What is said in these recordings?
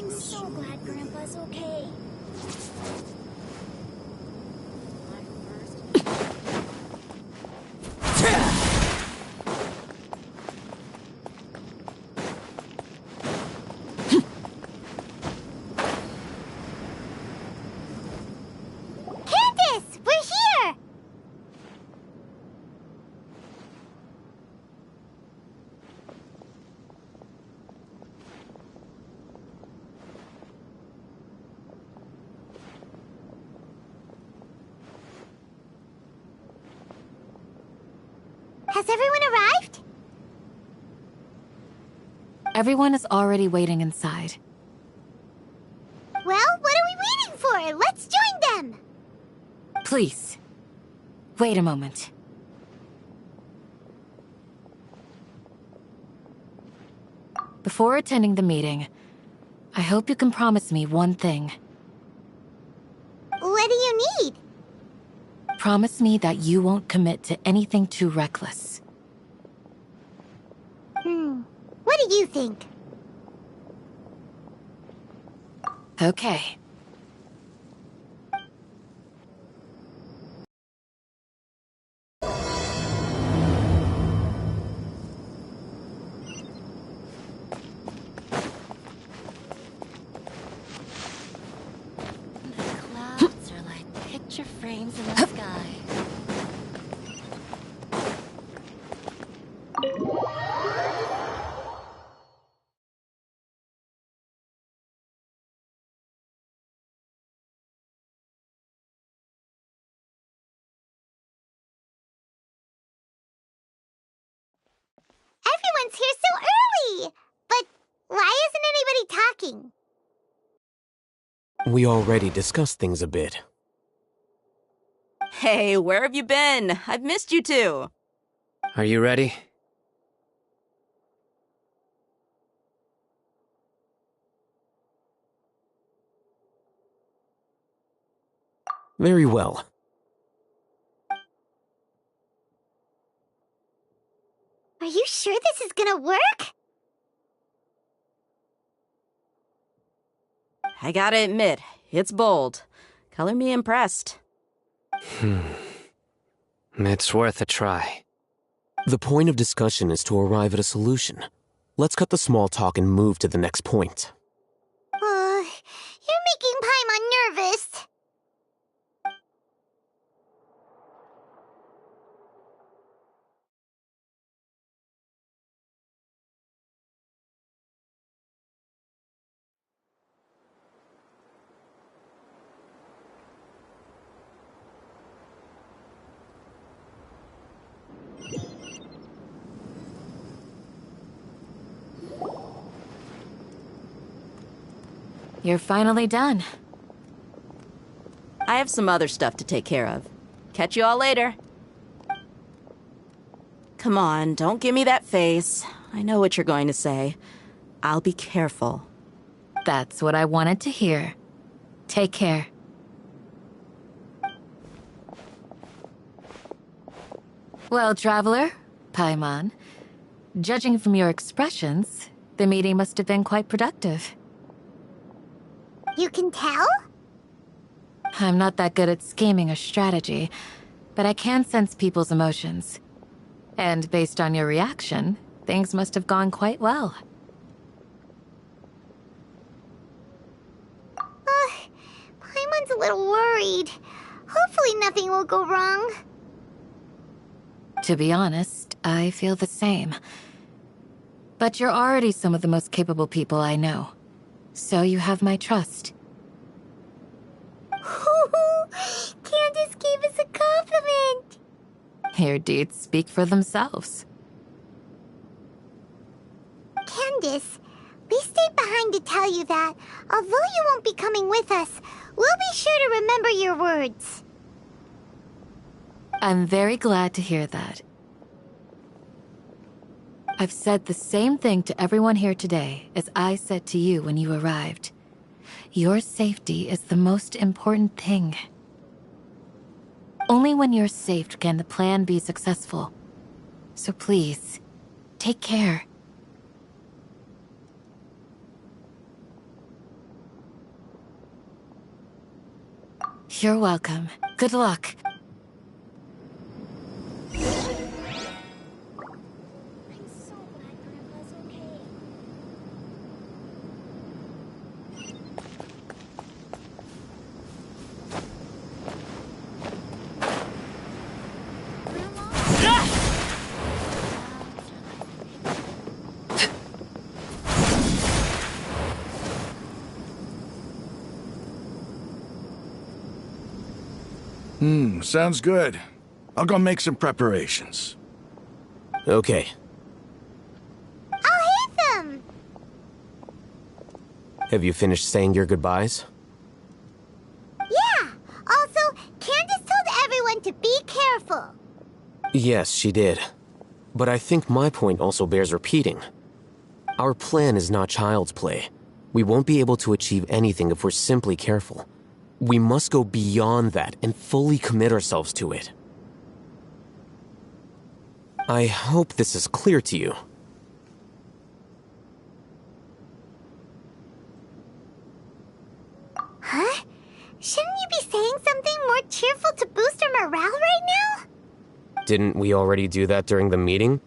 I'm so glad Grandpa's okay. Candace! We're here! Has everyone arrived? Everyone is already waiting inside. Well, what are we waiting for? Let's join them! Please, wait a moment. Before attending the meeting, I hope you can promise me one thing. What do you need? Promise me that you won't commit to anything too reckless. What do you think? Okay. The clouds are like picture frames in the sky. Everyone's here so early! But why isn't anybody talking? We already discussed things a bit. Hey, where have you been? I've missed you too. Are you ready? Very well. Are you sure this is gonna work? I gotta admit, it's bold. Color me impressed. It's worth a try. The point of discussion is to arrive at a solution. Let's cut the small talk and move to the next point. You're making Paimon nervous. You're finally done. I have some other stuff to take care of. Catch you all later. Come on, don't give me that face. I know what you're going to say. I'll be careful. That's what I wanted to hear. Take care. Well, Traveler, Paimon, judging from your expressions, the meeting must have been quite productive. You can tell? I'm not that good at scheming or strategy, but I can sense people's emotions. And based on your reaction, things must have gone quite well. Paimon's a little worried. Hopefully nothing will go wrong. To be honest, I feel the same. But you're already some of the most capable people I know. So you have my trust. Candace gave us a compliment! Your deeds speak for themselves. Candace, we stayed behind to tell you that, although you won't be coming with us, we'll be sure to remember your words. I'm very glad to hear that. I've said the same thing to everyone here today as I said to you when you arrived. Your safety is the most important thing. Only when you're safe can the plan be successful. So please, take care. You're welcome. Good luck. Sounds good. I'll go make some preparations. Okay. I'll hit them! Have you finished saying your goodbyes? Yeah! Also, Candace told everyone to be careful. Yes, she did. But I think my point also bears repeating. Our plan is not child's play. We won't be able to achieve anything if we're simply careful. We must go beyond that and fully commit ourselves to it. I hope this is clear to you. Huh? Shouldn't you be saying something more cheerful to boost our morale right now? Didn't we already do that during the meeting?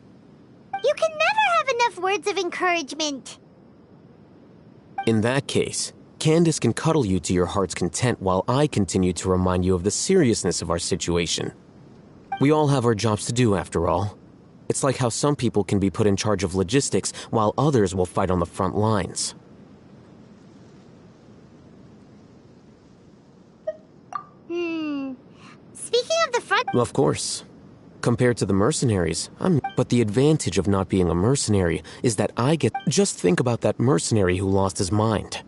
You can never have enough words of encouragement. In that case, Candace can cuddle you to your heart's content while I continue to remind you of the seriousness of our situation. We all have our jobs to do, after all. It's like how some people can be put in charge of logistics while others will fight on the front lines. Speaking of the front... Of course. Compared to the mercenaries, But the advantage of not being a mercenary is that I get... Just think about that mercenary who lost his mind.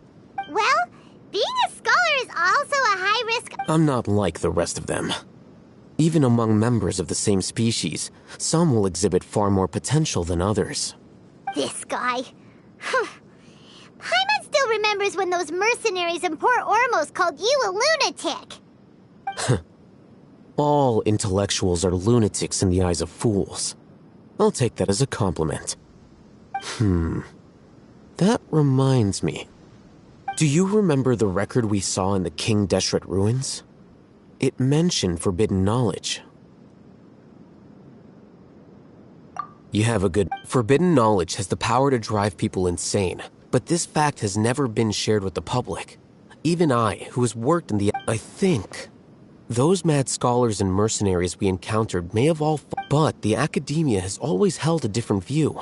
Well, being a scholar is also a high risk... I'm not like the rest of them. Even among members of the same species, some will exhibit far more potential than others. This guy. Paimon still remembers when those mercenaries in Port Ormos called you a lunatic. All intellectuals are lunatics in the eyes of fools. I'll take that as a compliment. That reminds me. Do you remember the record we saw in the King Deshret ruins? It mentioned forbidden knowledge. You have a good... Forbidden knowledge has the power to drive people insane, but this fact has never been shared with the public. Even I, who has worked in the... I think... Those mad scholars and mercenaries we encountered may have all... But the academia has always held a different view.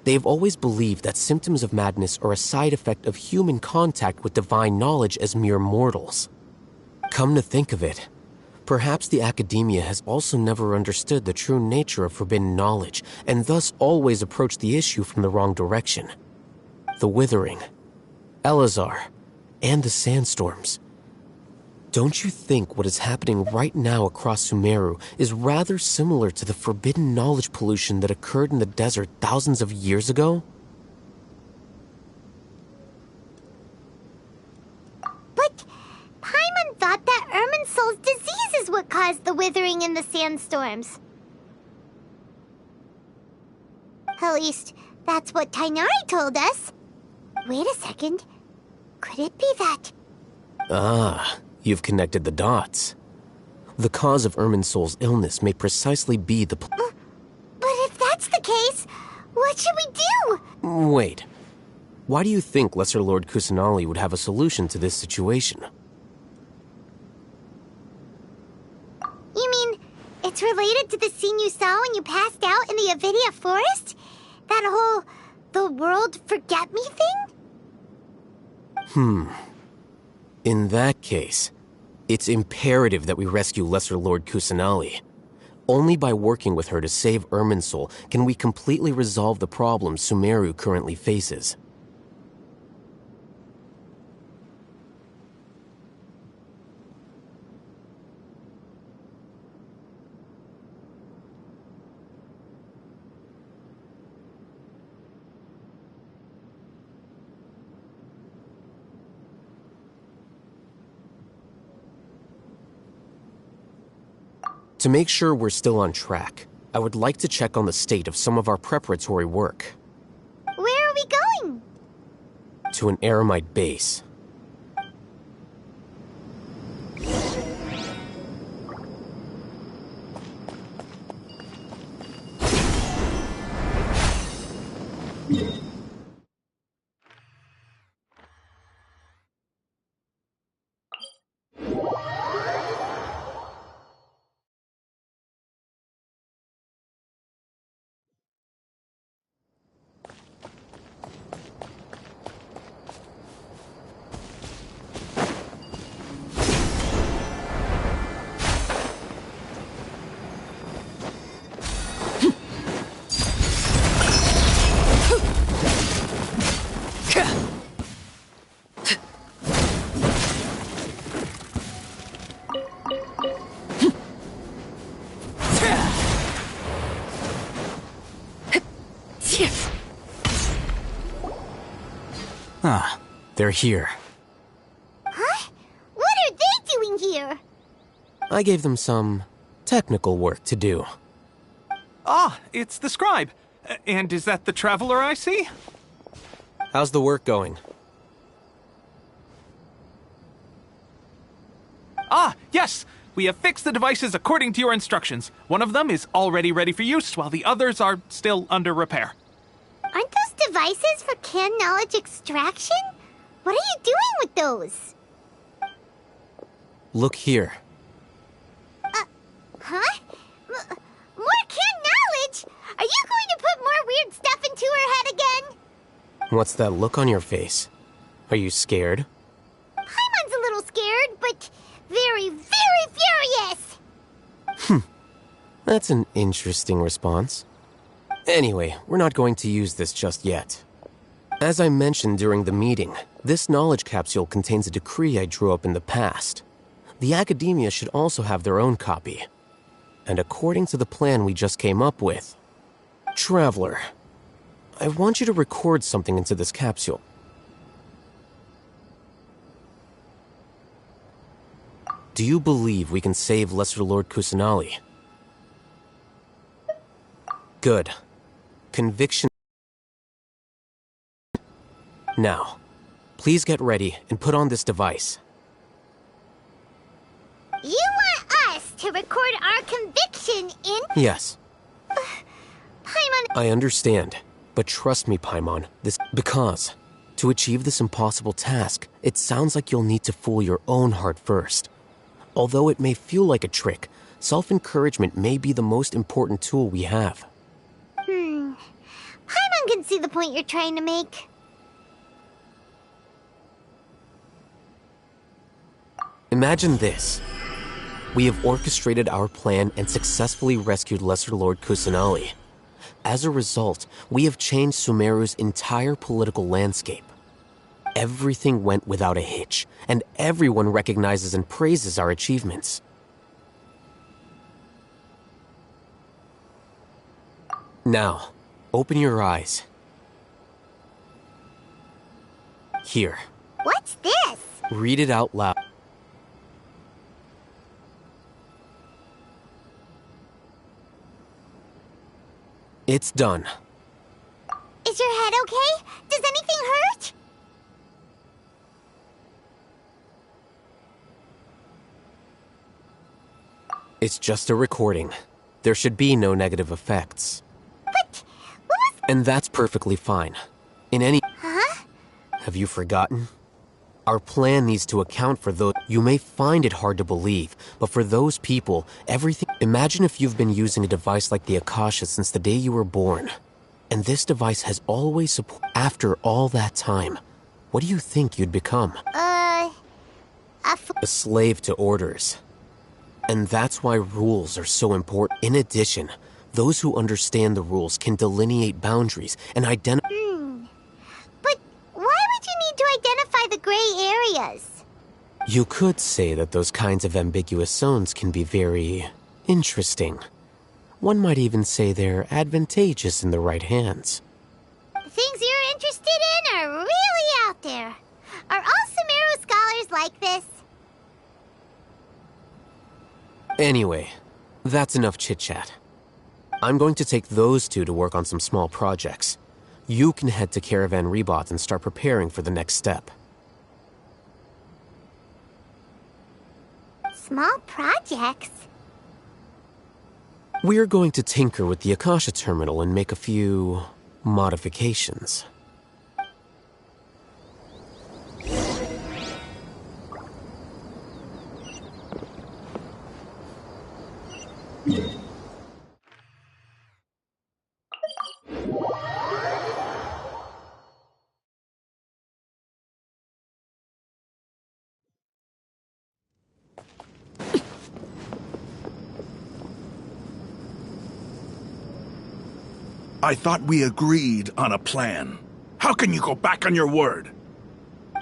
They've always believed that symptoms of madness are a side effect of human contact with divine knowledge as mere mortals. Come to think of it, perhaps the academia has also never understood the true nature of forbidden knowledge, and thus always approached the issue from the wrong direction. The Withering, Elazar, and the Sandstorms. Don't you think what is happening right now across Sumeru is rather similar to the forbidden knowledge pollution that occurred in the desert thousands of years ago? But Paimon thought that Irminsul's disease is what caused the withering in the sandstorms. At least, that's what Tainari told us. Wait a second. Could it be that... Ah, you've connected the dots. The cause of Irminsul's illness may precisely be the... But if that's the case, what should we do? Wait. Why do you think Lesser Lord Kusanali would have a solution to this situation? You mean, it's related to the scene you saw when you passed out in the Avidia forest? That whole... the world forget me thing? In that case, it's imperative that we rescue Lesser Lord Kusanali. Only by working with her to save Irminsul can we completely resolve the problems Sumeru currently faces. To make sure we're still on track, I would like to check on the state of some of our preparatory work. Where are we going? To an Eremite base. Ah, they're here. Huh? What are they doing here? I gave them some technical work to do. Ah, it's the scribe. And is that the traveler I see? How's the work going? Ah, yes! We have fixed the devices according to your instructions. One of them is already ready for use, while the others are still under repair. Aren't those devices for canned knowledge extraction? What are you doing with those? Look here. Huh? More canned knowledge? Are you going to put more weird stuff into her head again? What's that look on your face? Are you scared? Paimon's a little scared, but very, very furious! That's an interesting response. Anyway, we're not going to use this just yet. As I mentioned during the meeting, this knowledge capsule contains a decree I drew up in the past. The academia should also have their own copy. And according to the plan we just came up with, Traveler, I want you to record something into this capsule. Do you believe we can save Lesser Lord Kusanali? Good. Conviction. Now, please get ready and put on this device. You want us to record our conviction in... Yes, Paimon... I understand. But trust me, Paimon, because to achieve this impossible task, it sounds like you'll need to fool your own heart first. Although it may feel like a trick, self-encouragement may be the most important tool we have. Paimon can see the point you're trying to make. Imagine this. We have orchestrated our plan and successfully rescued Lesser Lord Kusanali. As a result, we have changed Sumeru's entire political landscape. Everything went without a hitch, and everyone recognizes and praises our achievements. Now, open your eyes. Here, What's this? read it out loud. It's done. Is your head okay? Does anything hurt? It's just a recording. There should be no negative effects. But... what was... And that's perfectly fine. In any... Huh? Have you forgotten? Our plan needs to account for those... You may find it hard to believe, but for those people, everything... Imagine if you've been using a device like the Akasha since the day you were born. And this device has always supported... After all that time, what do you think you'd become? A slave to orders. And that's why rules are so important. In addition, those who understand the rules can delineate boundaries and identify... But why would you need to identify the gray areas? You could say that those kinds of ambiguous zones can be very interesting. One might even say they're advantageous in the right hands. The things you're interested in are really out there. Are all Sumeru scholars like this? Anyway, that's enough chit-chat. I'm going to take those two to work on some small projects. You can head to Caravan Rebot and start preparing for the next step. Small projects? We're going to tinker with the Akasha terminal and make a few modifications. I thought we agreed on a plan. How can you go back on your word?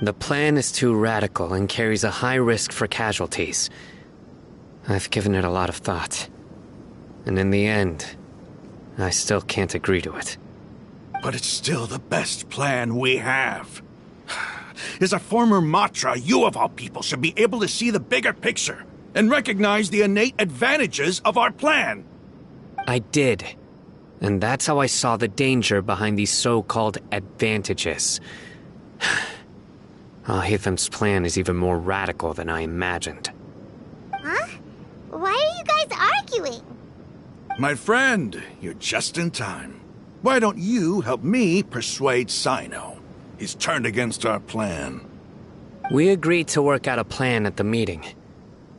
The plan is too radical and carries a high risk for casualties. I've given it a lot of thought. And in the end, I still can't agree to it. But it's still the best plan we have. As a former Matra, you of all people should be able to see the bigger picture and recognize the innate advantages of our plan. I did. And that's how I saw the danger behind these so-called advantages. Al-Haytham's plan is even more radical than I imagined. Huh? Why are you guys arguing? My friend, you're just in time. Why don't you help me persuade Sino? He's turned against our plan. We agreed to work out a plan at the meeting.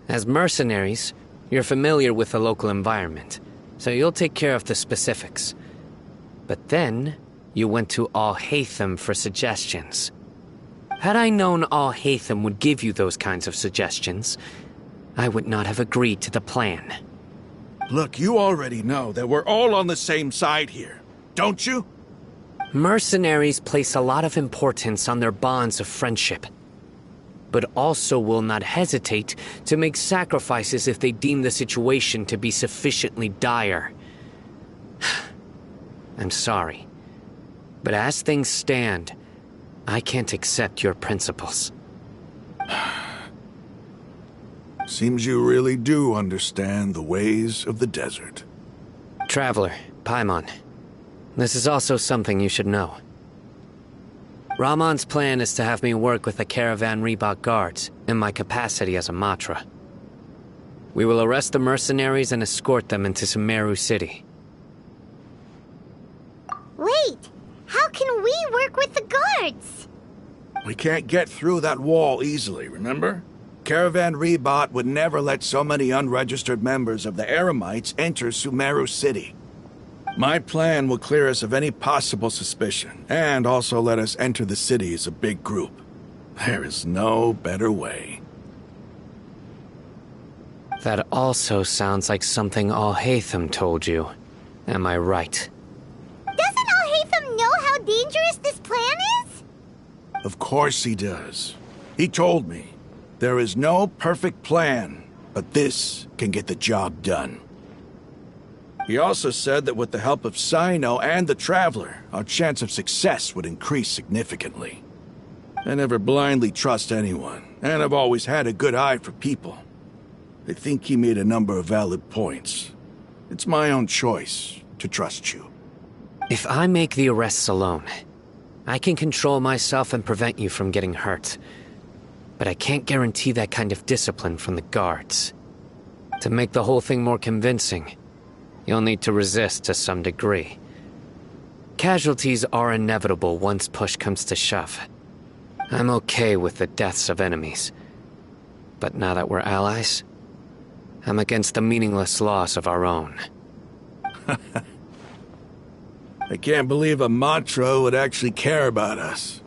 As mercenaries, you're familiar with the local environment, so you'll take care of the specifics. But then, you went to Al-Haytham for suggestions. Had I known Al-Haytham would give you those kinds of suggestions, I would not have agreed to the plan. Look, you already know that we're all on the same side here, don't you? Mercenaries place a lot of importance on their bonds of friendship, but also will not hesitate to make sacrifices if they deem the situation to be sufficiently dire. I'm sorry, but as things stand, I can't accept your principles. Seems you really do understand the ways of the desert. Traveler, Paimon, this is also something you should know. Rahman's plan is to have me work with the Caravan Reebok guards in my capacity as a Matra. We will arrest the mercenaries and escort them into Sumeru City. Wait, how can we work with the guards? We can't get through that wall easily, remember? Caravan Reebok would never let so many unregistered members of the Eremites enter Sumeru City. My plan will clear us of any possible suspicion, and also let us enter the city as a big group. There is no better way. That also sounds like something Al-Haytham told you. Am I right? Doesn't Al-Haytham know how dangerous this plan is? Of course he does. He told me, there is no perfect plan, but this can get the job done. He also said that with the help of Sino and the Traveler, our chance of success would increase significantly. I never blindly trust anyone, and I've always had a good eye for people. I think he made a number of valid points. It's my own choice to trust you. If I make the arrests alone, I can control myself and prevent you from getting hurt. But I can't guarantee that kind of discipline from the guards. To make the whole thing more convincing, you'll need to resist to some degree. Casualties are inevitable once push comes to shove. I'm okay with the deaths of enemies. But now that we're allies, I'm against the meaningless loss of our own. I can't believe a Matra would actually care about us.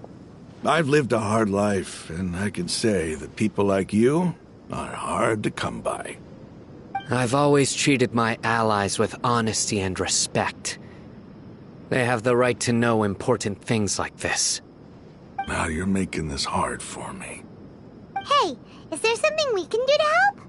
I've lived a hard life, and I can say that people like you are hard to come by. I've always treated my allies with honesty and respect. They have the right to know important things like this. Now you're making this hard for me. Hey, is there something we can do to help?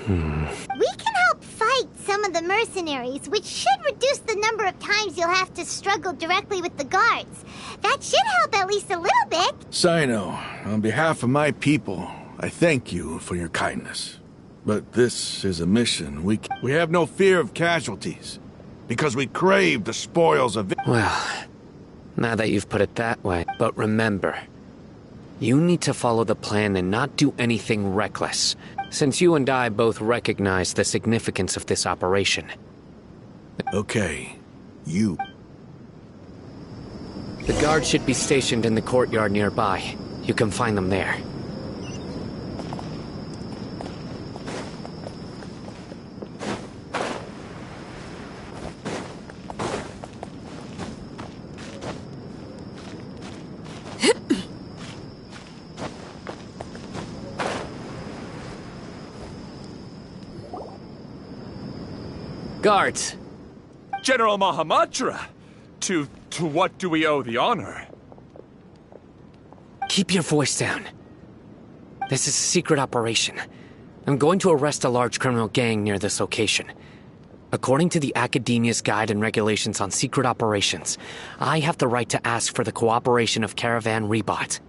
We can help fight some of the mercenaries, which should reduce the number of times you'll have to struggle directly with the guards. That should help at least a little bit. Sino, on behalf of my people, I thank you for your kindness. But this is a mission we have no fear of casualties, because we crave the spoils of... Well, now that you've put it that way, but remember, You need to follow the plan and not do anything reckless, since you and I both recognize the significance of this operation. Okay, you. The guards should be stationed in the courtyard nearby. You can find them there. Guards! General Mahamatra! To what do we owe the honor? Keep your voice down. This is a secret operation. I'm going to arrest a large criminal gang near this location. According to the Academia's Guide and Regulations on Secret Operations, I have the right to ask for the cooperation of Caravan Rebot.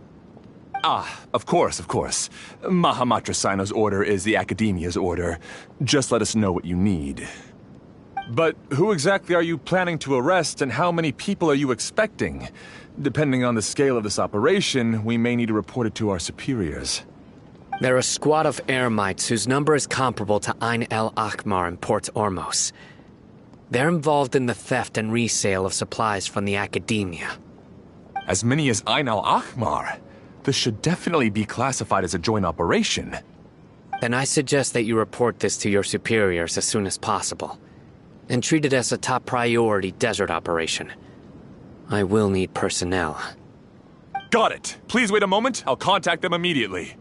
Ah, of course, of course. Mahamatra Sino's order is the Academia's order. Just let us know what you need. But who exactly are you planning to arrest, and how many people are you expecting? Depending on the scale of this operation, we may need to report it to our superiors. They're a squad of Eremites whose number is comparable to Ain el Akhmar in Port Ormos. They're involved in the theft and resale of supplies from the Academia. As many as Ain el Akhmar? This should definitely be classified as a joint operation. Then I suggest that you report this to your superiors as soon as possible, and treat it as a top priority desert operation. I will need personnel. Got it. Please wait a moment. I'll contact them immediately.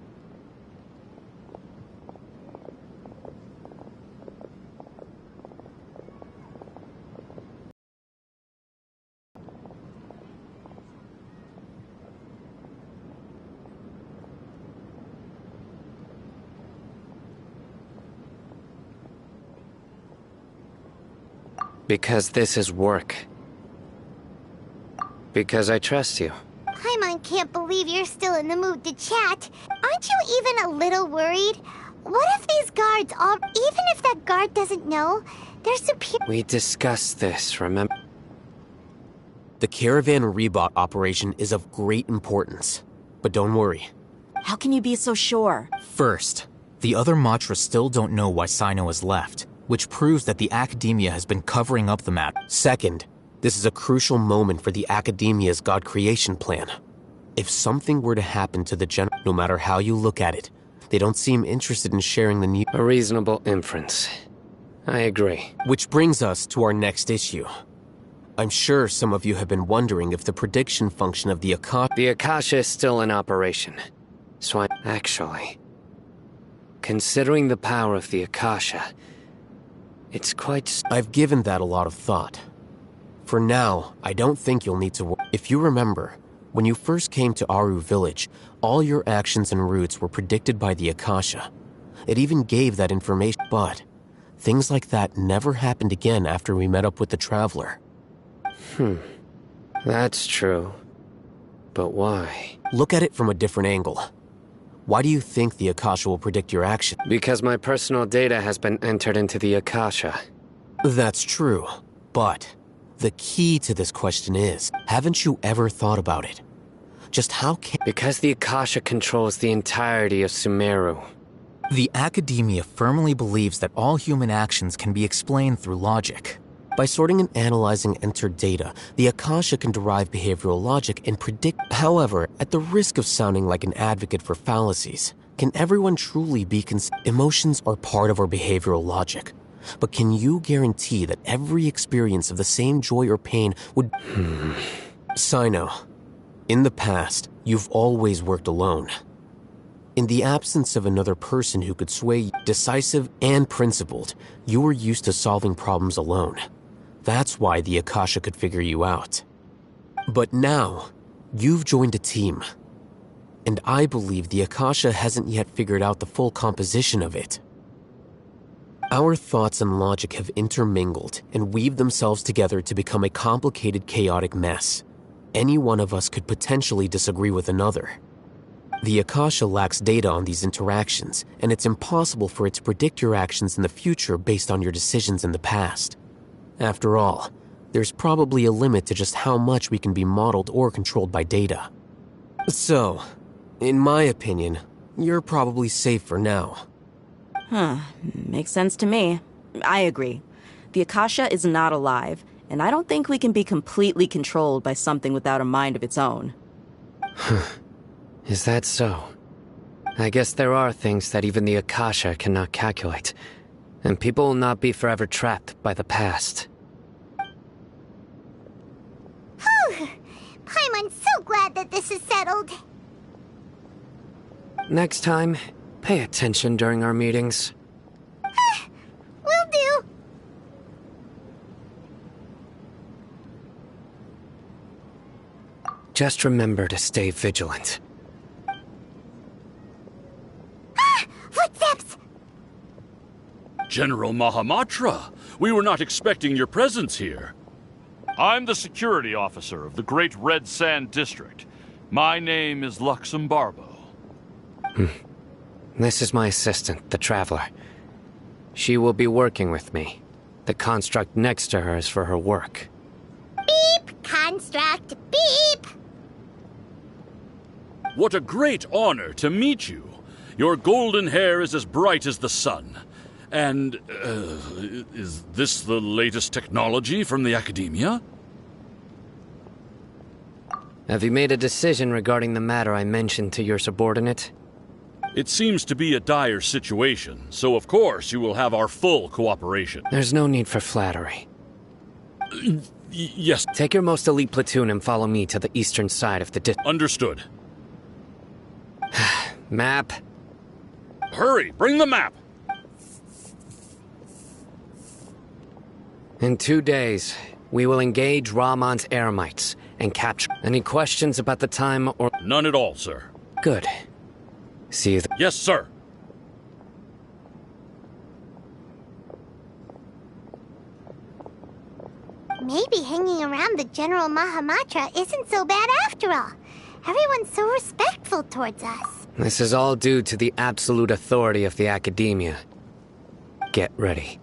Because this is work. Because I trust you. Paimon can't believe you're still in the mood to chat. Aren't you even a little worried? What if these guards all... Even if that guard doesn't know, they're superior... We discussed this, remember? The Caravan Rebot operation is of great importance. But don't worry. How can you be so sure? First, the other Matra still don't know why Sino has left, which proves that the Academia has been covering up the matter. Second, this is a crucial moment for the Academia's God creation plan. If something were to happen to the General, no matter how you look at it, they don't seem interested in sharing the news. A reasonable inference. I agree. Which brings us to our next issue. I'm sure some of you have been wondering if the prediction function of the Akasha... The Akasha is still in operation. So actually, considering the power of the Akasha, it's quite... I've given that a lot of thought. For now, I don't think you'll need to worry. If you remember, when you first came to Aru Village, all your actions and routes were predicted by the Akasha. It even gave that information, but things like that never happened again after we met up with the Traveler. That's true. But why? Look at it from a different angle. Why do you think the Akasha will predict your action? Because my personal data has been entered into the Akasha. That's true, but the key to this question is, haven't you ever thought about it? Just how can... Because the Akasha controls the entirety of Sumeru. The Academia firmly believes that all human actions can be explained through logic. By sorting and analyzing entered data, the Akasha can derive behavioral logic and predict... However, at the risk of sounding like an advocate for fallacies, can everyone truly be Emotions are part of our behavioral logic. But can you guarantee that every experience of the same joy or pain would... Sino, in the past, you've always worked alone. In the absence of another person who could sway you, decisive and principled, you were used to solving problems alone. That's why the Akasha could figure you out. But now, you've joined a team. And I believe the Akasha hasn't yet figured out the full composition of it. Our thoughts and logic have intermingled and weaved themselves together to become a complicated, chaotic mess. Any one of us could potentially disagree with another. The Akasha lacks data on these interactions, and it's impossible for it to predict your actions in the future based on your decisions in the past. After all, there's probably a limit to just how much we can be modeled or controlled by data. So, In my opinion, you're probably safe for now. Makes sense to me. I agree. The Akasha is not alive, and I don't think we can be completely controlled by something without a mind of its own. Is that so? I guess there are things that even the Akasha cannot calculate, and people will not be forever trapped by the past. Whew! Paimon's so glad that this is settled. Next time, pay attention during our meetings. Will do. Just remember to stay vigilant. Footsteps! General Mahamatra, we were not expecting your presence here. I'm the security officer of the Great Red Sand District. My name is Luxembarbo. This is my assistant, the Traveler. She will be working with me. The construct next to her is for her work. Beep! Construct, beep! What a great honor to meet you. Your golden hair is as bright as the sun. And, is this the latest technology from the Academia? Have you made a decision regarding the matter I mentioned to your subordinate? It seems to be a dire situation, so of course you will have our full cooperation. There's no need for flattery. Yes. Take your most elite platoon and follow me to the eastern side of the Understood. Map. Hurry, bring the map! In 2 days, we will engage Rahman's Eremites and capture. Any questions about the time or... None at all, sir. Good. See you Yes, sir. Maybe hanging around the General Mahamatra isn't so bad after all. Everyone's so respectful towards us. This is all due to the absolute authority of the Academia. Get ready.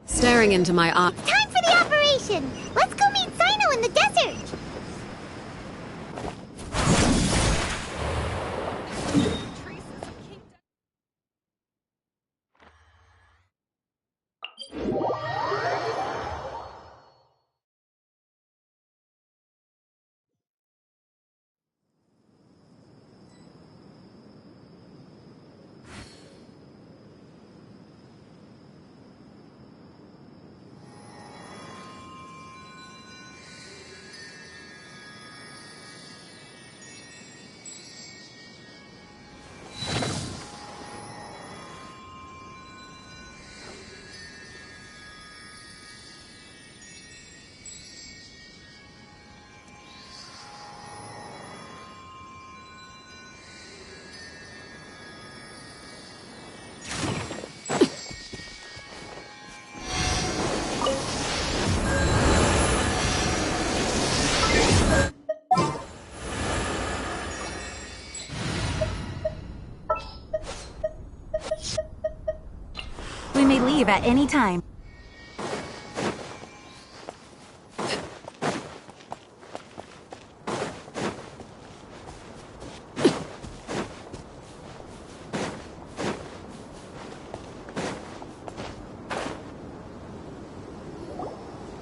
Staring into my eye. Time for the operation! Let's go meet Sino in the desert! We may leave at any time.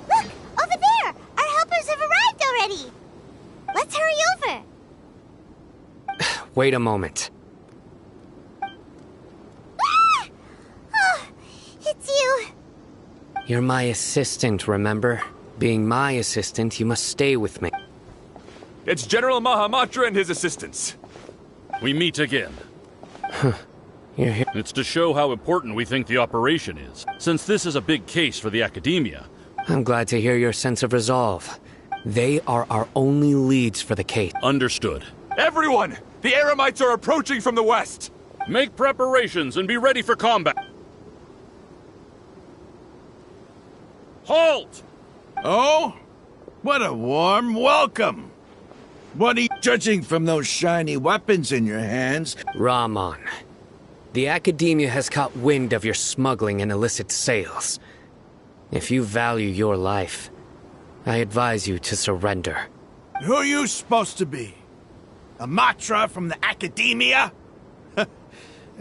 Look! Over there! Our helpers have arrived already! Let's hurry over! Wait a moment. It's you! You're my assistant, remember? Being my assistant, you must stay with me. It's General Mahamatra and his assistants. we meet again. You're here. It's to show how important we think the operation is, since this is a big case for the Academia. I'm glad to hear your sense of resolve. They are our only leads for the case. Understood. Everyone! The Eremites are approaching from the west! Make preparations and be ready for combat. Halt! Oh? What a warm welcome! What are you judging from those shiny weapons in your hands? Rahman, the Academia has caught wind of your smuggling and illicit sales. If you value your life, I advise you to surrender. Who are you supposed to be? A Matra from the Academia? I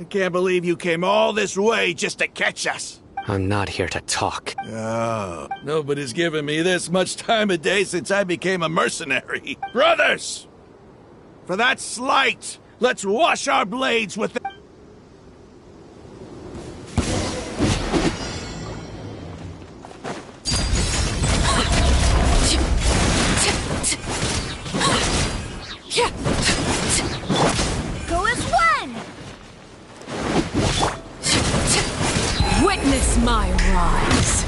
can't believe you came all this way just to catch us. I'm not here to talk. Oh, nobody's given me this much time of day since I became a mercenary. Brothers! For that slight, let's wash our blades with the... Go as one! Witness my rise.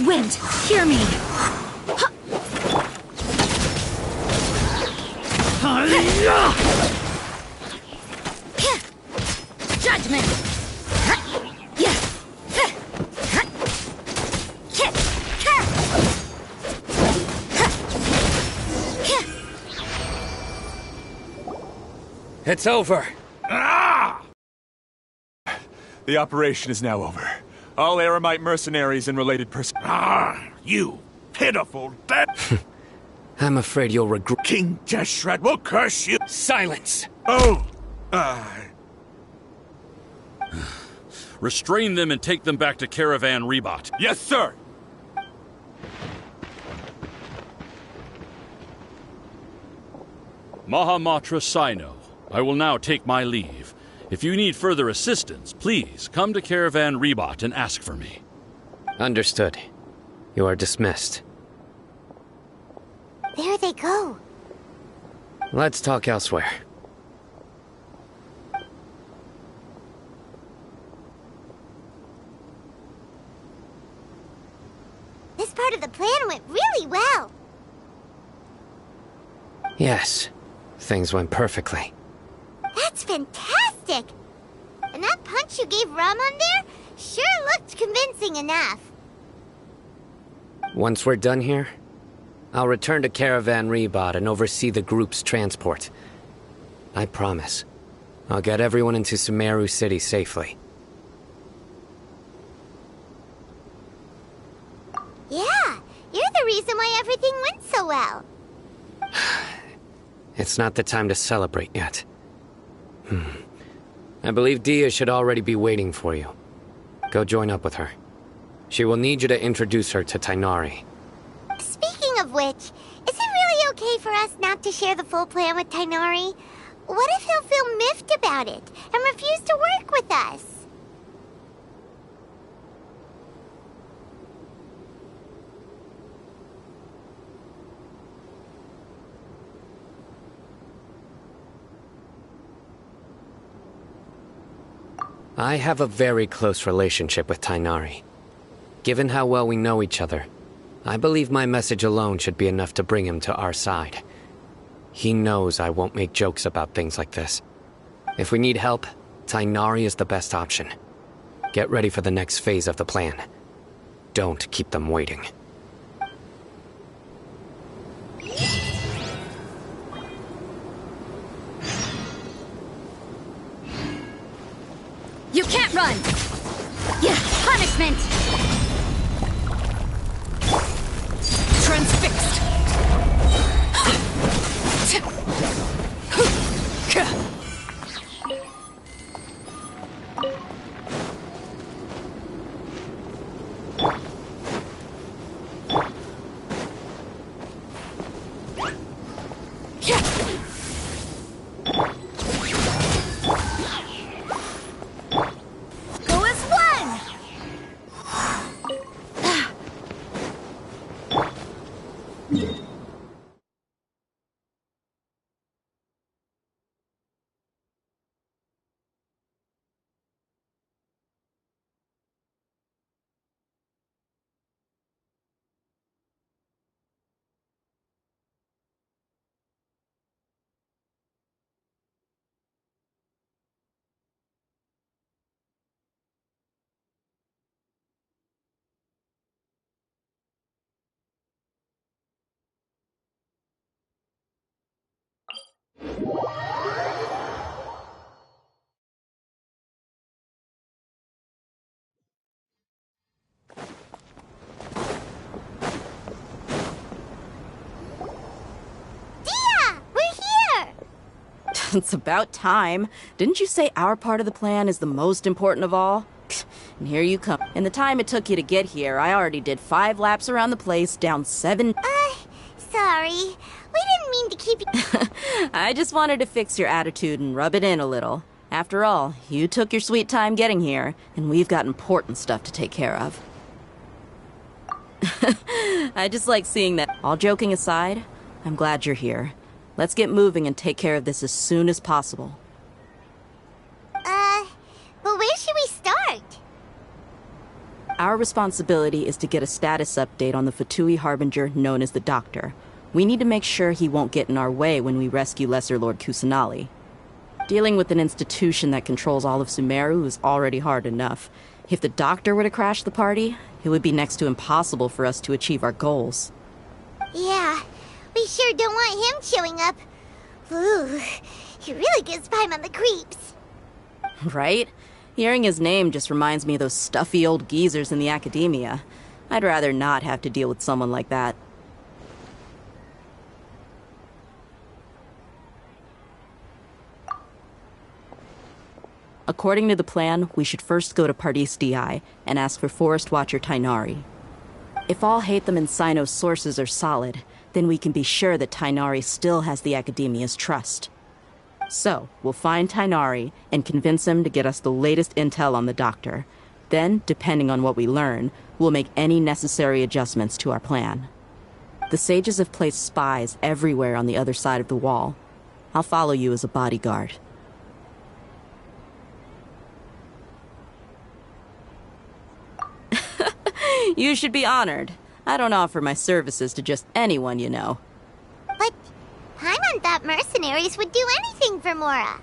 Wind, hear me. Judgment. It's over. Ah! The operation is now over. All Eremite mercenaries and related persons. Ah, you pitiful dead. I'm afraid you'll regret. King Deshret will curse you. Silence! Oh, Restrain them and take them back to Caravan Rebot. Yes, sir! Mahamatra Sino, I will now take my leave. If you need further assistance, please come to Caravan Rebot and ask for me. Understood. You are dismissed. There they go. Let's talk elsewhere. This part of the plan went really well. Yes. Things went perfectly. That's fantastic! And that punch you gave Rahman there sure looked convincing enough. Once we're done here, I'll return to Caravan Rebot and oversee the group's transport. I promise. I'll get everyone into Sumeru City safely. Yeah, you're the reason why everything went so well. It's not the time to celebrate yet. I believe Dia should already be waiting for you. Go join up with her. She will need you to introduce her to Tainari. Speaking of which, is it really okay for us not to share the full plan with Tainari? What if he'll feel miffed about it and refuse to work with us? I have a very close relationship with Tainari. Given how well we know each other, I believe my message alone should be enough to bring him to our side. He knows I won't make jokes about things like this. If we need help, Tainari is the best option. Get ready for the next phase of the plan. Don't keep them waiting. You can't run! Yeah, punishment! Transfixed! It's about time. Didn't you say our part of the plan is the most important of all? And here you come. In the time it took you to get here, I already did 5 laps around the place, down 7... Sorry. We didn't mean to keep you... I just wanted to fix your attitude and rub it in a little. After all, you took your sweet time getting here, and we've got important stuff to take care of. I just like seeing that. All joking aside, I'm glad you're here. Let's get moving and take care of this as soon as possible. But where should we start? Our responsibility is to get a status update on the Fatui Harbinger known as the Doctor. We need to make sure he won't get in our way when we rescue Lesser Lord Kusanali. Dealing with an institution that controls all of Sumeru is already hard enough. If the Doctor were to crash the party, it would be next to impossible for us to achieve our goals. Yeah, we sure don't want him showing up. Ooh, he really gives Paimon the creeps. Right? Hearing his name just reminds me of those stuffy old geezers in the academia. I'd rather not have to deal with someone like that. According to the plan, we should first go to Pardis DI and ask for Forest Watcher Tainari. If all Hatham and Sino's sources are solid, then we can be sure that Tainari still has the Academia's trust. So, we'll find Tainari and convince him to get us the latest intel on the Doctor. Then, depending on what we learn, we'll make any necessary adjustments to our plan. The sages have placed spies everywhere on the other side of the wall. I'll follow you as a bodyguard. You should be honored. I don't offer my services to just anyone you know. But Paimon thought mercenaries would do anything for Mora.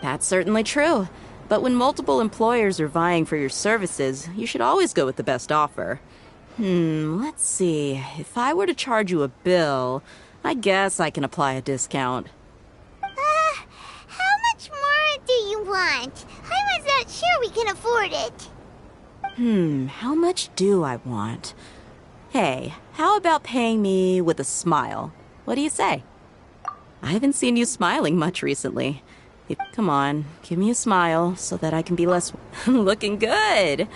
That's certainly true. But when multiple employers are vying for your services, you should always go with the best offer. Let's see. If I were to charge you a bill, I guess I can apply a discount. How much more do you want? Paimon's not sure we can afford it. How much do I want? Hey, how about paying me with a smile? What do you say? I haven't seen you smiling much recently. Come on, give me a smile so that I can be less... Looking good!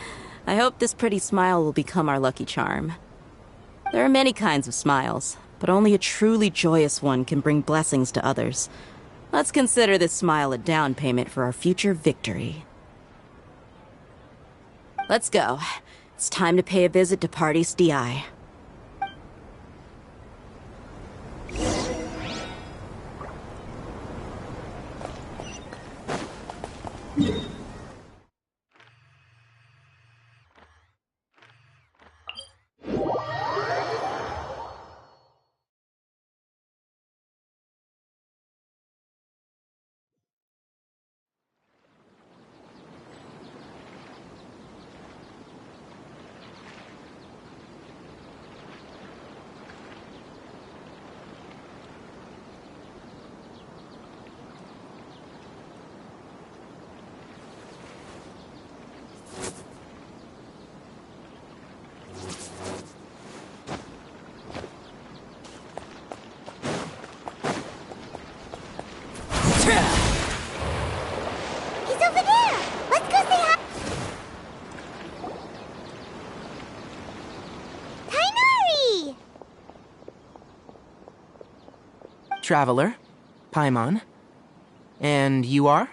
I hope this pretty smile will become our lucky charm. There are many kinds of smiles, but only a truly joyous one can bring blessings to others. Let's consider this smile a down payment for our future victory. Let's go. It's time to pay a visit to Pardis DI. He's over there! Let's go say hi! Tainari! Traveler, Paimon. And you are?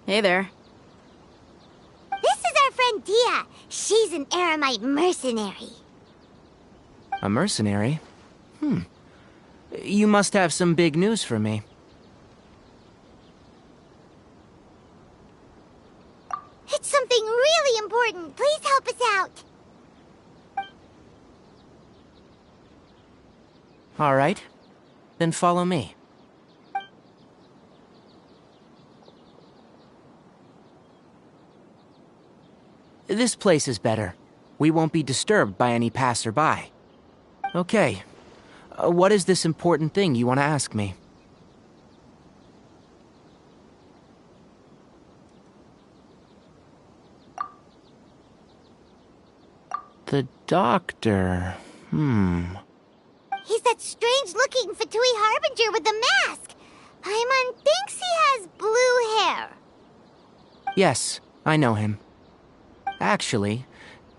Hey there. This is our friend Dia. She's an Aramite mercenary. A mercenary? You must have some big news for me. It's something really important. Please help us out. All right. Then follow me. This place is better. We won't be disturbed by any passerby. Okay. What is this important thing you want to ask me? The doctor. He's that strange-looking Fatui Harbinger with the mask. Paimon thinks he has blue hair. Yes, I know him. Actually,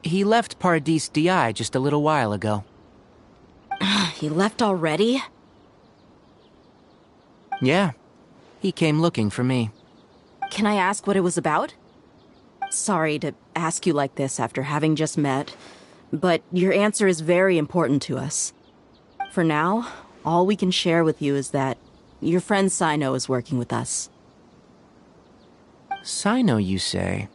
he left Paradis DI just a little while ago. He left already? Yeah. He came looking for me. Can I ask what it was about? Sorry to ask you like this after having just met, but your answer is very important to us. For now, all we can share with you is that your friend Sino is working with us. Sino, you say?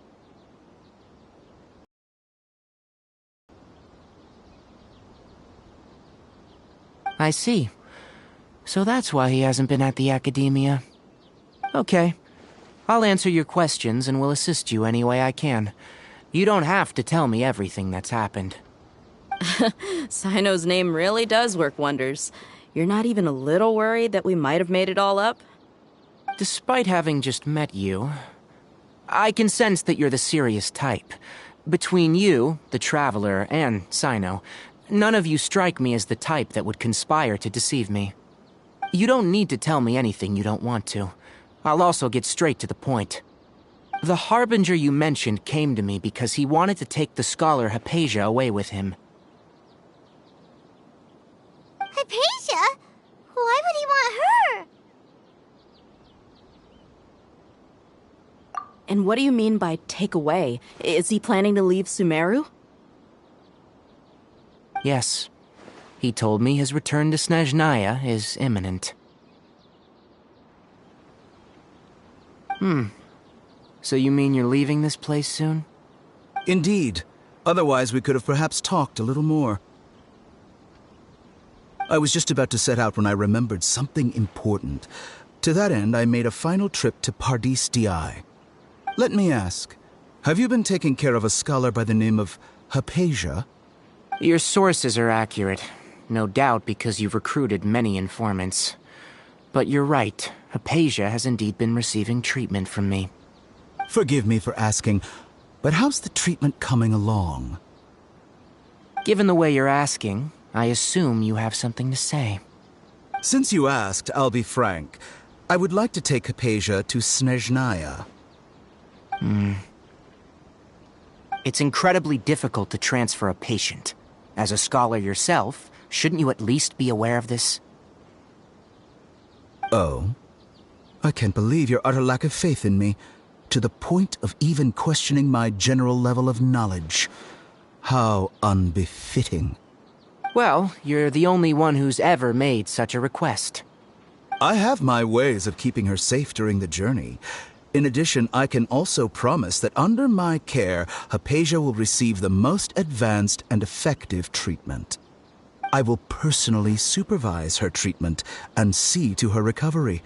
I see. So that's why he hasn't been at the Academia. Okay. I'll answer your questions and will assist you any way I can. You don't have to tell me everything that's happened. Sino's name really does work wonders. You're not even a little worried that we might have made it all up? Despite having just met you, I can sense that you're the serious type. Between you, the Traveler, and Sino, none of you strike me as the type that would conspire to deceive me. You don't need to tell me anything you don't want to. I'll also get straight to the point. The Harbinger you mentioned came to me because he wanted to take the scholar Hypatia away with him. Hypatia? Why would he want her? And what do you mean by take away? Is he planning to leave Sumeru? Yes. He told me his return to Snezhnaya is imminent. So you mean you're leaving this place soon? Indeed. Otherwise, we could have perhaps talked a little more. I was just about to set out when I remembered something important. To that end, I made a final trip to Paradis DI. Let me ask, have you been taking care of a scholar by the name of Hypatia? Your sources are accurate. No doubt because you've recruited many informants. But you're right, Hypatia has indeed been receiving treatment from me. Forgive me for asking, but how's the treatment coming along? Given the way you're asking, I assume you have something to say. Since you asked, I'll be frank. I would like to take Hypatia to Snezhnaya. It's incredibly difficult to transfer a patient. As a scholar yourself, shouldn't you at least be aware of this? Oh? I can't believe your utter lack of faith in me, to the point of even questioning my general level of knowledge. How unbefitting. Well, you're the only one who's ever made such a request. I have my ways of keeping her safe during the journey. In addition, I can also promise that under my care, Hypatia will receive the most advanced and effective treatment. I will personally supervise her treatment and see to her recovery.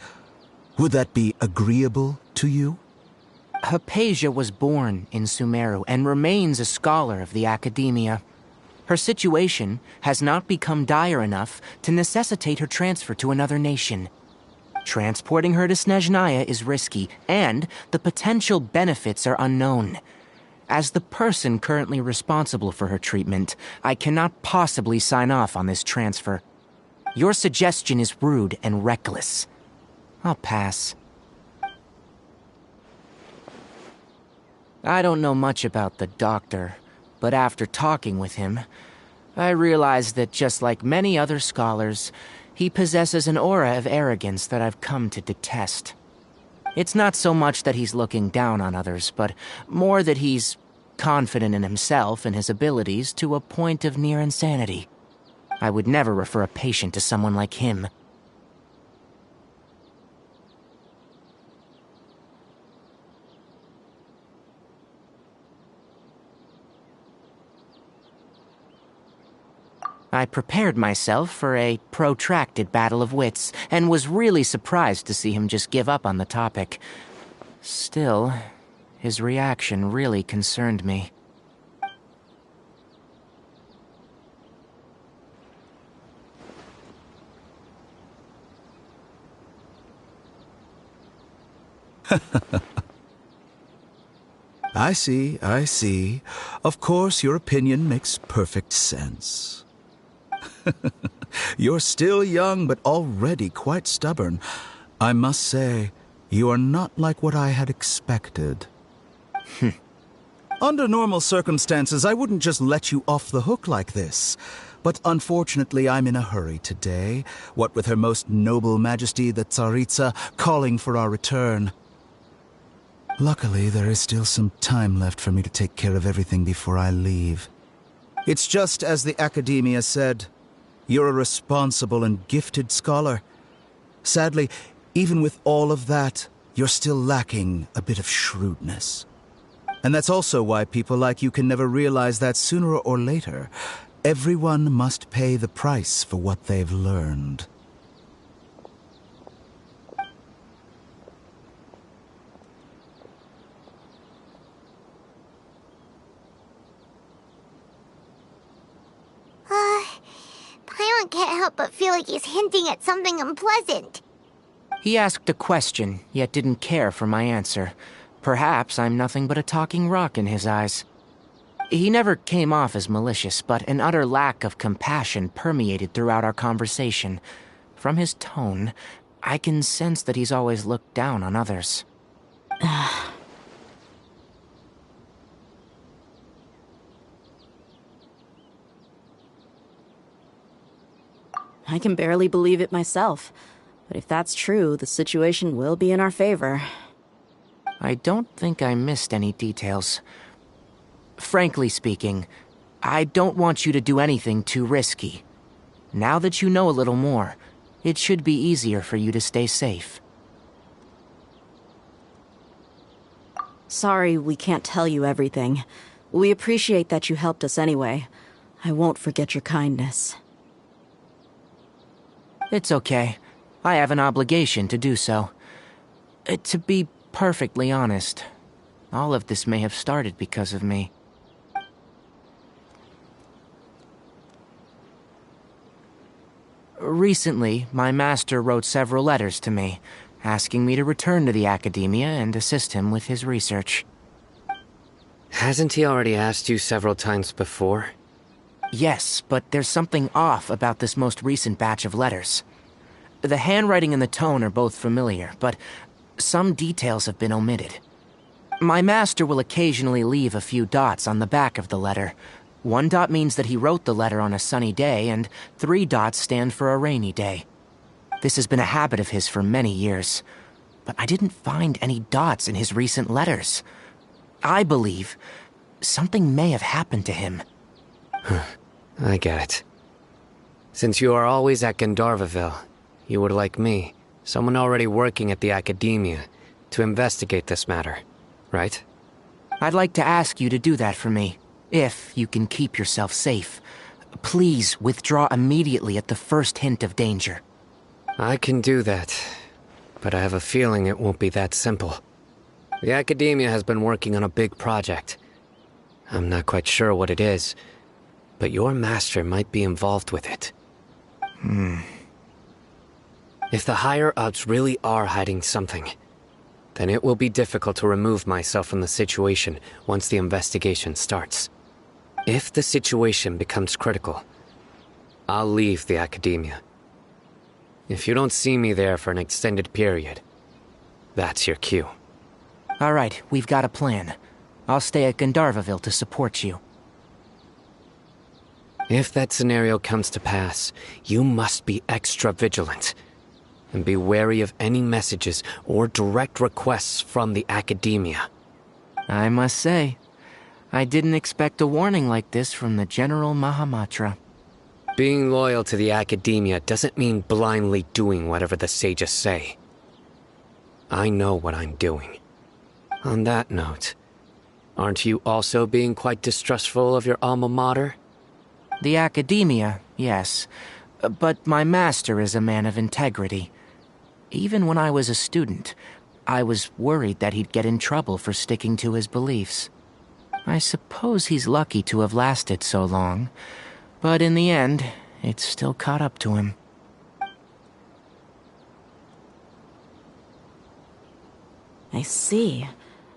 Would that be agreeable to you? Hypatia was born in Sumeru and remains a scholar of the Academia. Her situation has not become dire enough to necessitate her transfer to another nation. Transporting her to Snezhnaya is risky, and the potential benefits are unknown. As the person currently responsible for her treatment, I cannot possibly sign off on this transfer. Your suggestion is rude and reckless. I'll pass. I don't know much about the doctor, but after talking with him, I realized that just like many other scholars, he possesses an aura of arrogance that I've come to detest. It's not so much that he's looking down on others, but more that he's confident in himself and his abilities to a point of near insanity. I would never refer a patient to someone like him. I prepared myself for a protracted battle of wits, and was really surprised to see him just give up on the topic. Still, his reaction really concerned me. I see, I see. Of course, your opinion makes perfect sense. You're still young, but already quite stubborn. I must say, you are not like what I had expected. Under normal circumstances, I wouldn't just let you off the hook like this. But unfortunately, I'm in a hurry today, what with Her Most Noble Majesty the Tsaritsa calling for our return. Luckily, there is still some time left for me to take care of everything before I leave. It's just as the Academia said, you're a responsible and gifted scholar. Sadly, even with all of that, you're still lacking a bit of shrewdness. And that's also why people like you can never realize that sooner or later, everyone must pay the price for what they've learned. Paimon can't help but feel like he's hinting at something unpleasant. He asked a question, yet didn't care for my answer. Perhaps I'm nothing but a talking rock in his eyes. He never came off as malicious, but an utter lack of compassion permeated throughout our conversation. From his tone, I can sense that he's always looked down on others. I can barely believe it myself. But if that's true, the situation will be in our favor. I don't think I missed any details. Frankly speaking, I don't want you to do anything too risky. Now that you know a little more, it should be easier for you to stay safe. Sorry we can't tell you everything. We appreciate that you helped us anyway. I won't forget your kindness. It's okay. I have an obligation to do so. To be perfectly honest, all of this may have started because of me. Recently, my master wrote several letters to me, asking me to return to the Academia and assist him with his research. Hasn't he already asked you several times before? Yes, but there's something off about this most recent batch of letters. The handwriting and the tone are both familiar, but some details have been omitted. My master will occasionally leave a few dots on the back of the letter. 1 dot means that he wrote the letter on a sunny day, and 3 dots stand for a rainy day. This has been a habit of his for many years, but I didn't find any dots in his recent letters. I believe something may have happened to him. I get it. Since you are always at Gandharvaville, you would like me, someone already working at the Academia, to investigate this matter, right? I'd like to ask you to do that for me, if you can keep yourself safe. Please withdraw immediately at the first hint of danger. I can do that, but I have a feeling it won't be that simple. The Academia has been working on a big project. I'm not quite sure what it is, but your master might be involved with it. If the higher-ups really are hiding something, then it will be difficult to remove myself from the situation once the investigation starts. If the situation becomes critical, I'll leave the Academia. If you don't see me there for an extended period, that's your cue. All right, we've got a plan. I'll stay at Gandharvaville to support you. If that scenario comes to pass, you must be extra vigilant. And be wary of any messages or direct requests from the Academia. I must say, I didn't expect a warning like this from the General Mahamatra. Being loyal to the Academia doesn't mean blindly doing whatever the sages say. I know what I'm doing. On that note, aren't you also being quite distrustful of your alma mater? The Academia, yes. But my master is a man of integrity. Even when I was a student, I was worried that he'd get in trouble for sticking to his beliefs. I suppose he's lucky to have lasted so long, but in the end, it still caught up to him. I see.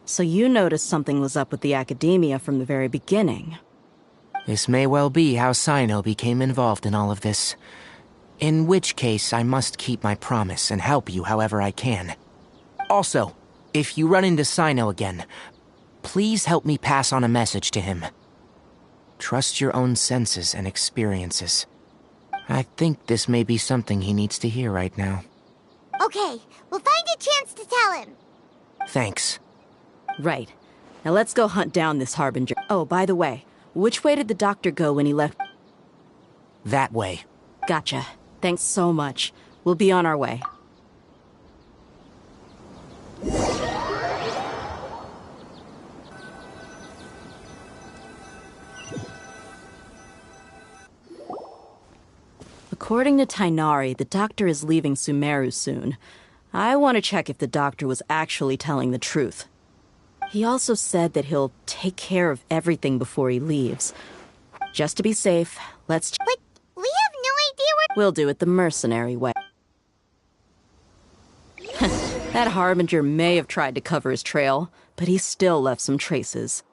So you noticed something was up with the Academia from the very beginning. This may well be how Sino became involved in all of this. In which case, I must keep my promise and help you however I can. Also, if you run into Sino again, please help me pass on a message to him. Trust your own senses and experiences. I think this may be something he needs to hear right now. Okay, we'll find a chance to tell him. Thanks. Right. Now let's go hunt down this Harbinger. Oh, by the way, which way did the doctor go when he left? That way. Gotcha. Thanks so much. We'll be on our way. According to Tainari, the doctor is leaving Sumeru soon. I want to check if the doctor was actually telling the truth. He also said that he'll take care of everything before he leaves. Just to be safe, let's... But we have no idea where... We'll do it the mercenary way. That Harbinger may have tried to cover his trail, but he still left some traces.